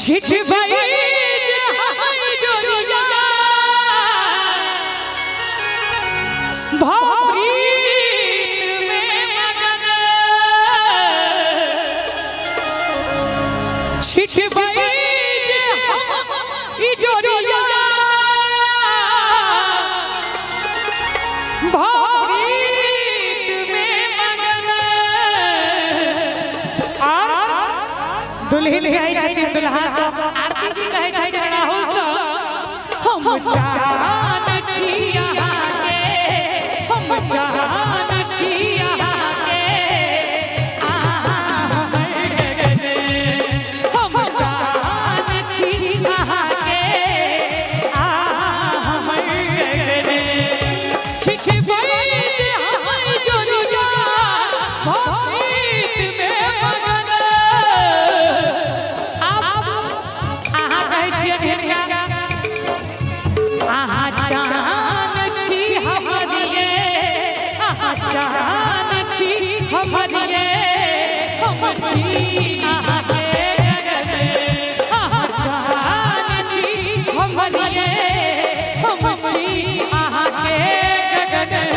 छिटबाई जोरिया भावरीत में मगन छिटबाई जोरिया भावरीत में मगन दुल्हन गाय छथिन दुल्हा सब आरती जी कहै छै राहुल सब हम जान छी यहाँ के हम जान छी यहाँ के हम जान छी यहाँ के छिटबाई जोरिया भावरीत में मगन जान छी हमरिए जान छी हमरिए हम छी अहाँ के जान छी हमरिए हम छी अहाँ के गगन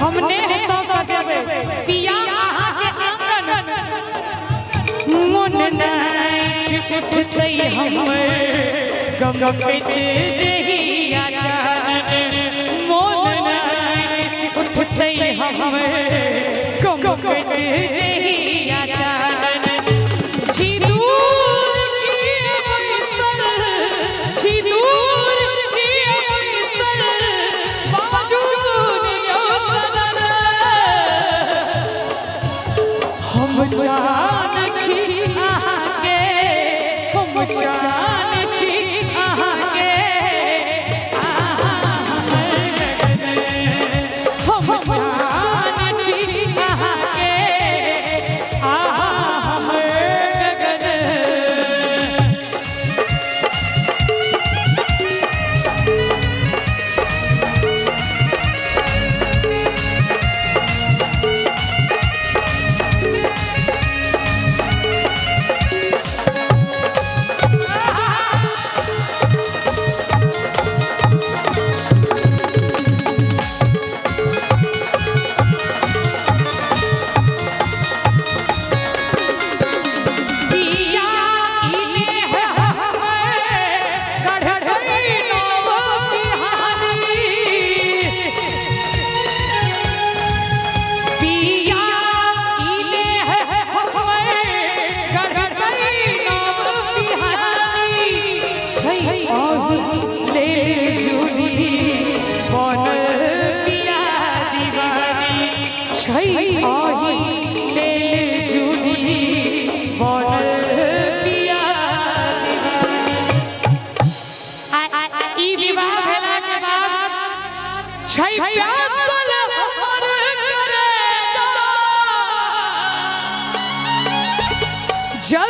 हमने पिया अहाँ के आंगन मन नहीं छुटै हमर गम कइते जहिया जान मन नहीं छुटै हमर गम कइते जहिया जान हम जान छी अहाँ के हम जान छी अहाँ के हम जान छी अहाँ के हमर गगन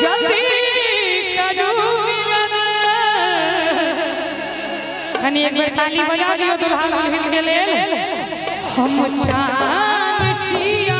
जल्दी करो कनी एक बार ताली बजा दियो दुल्हा दुल्हन के लेल हम जान छी।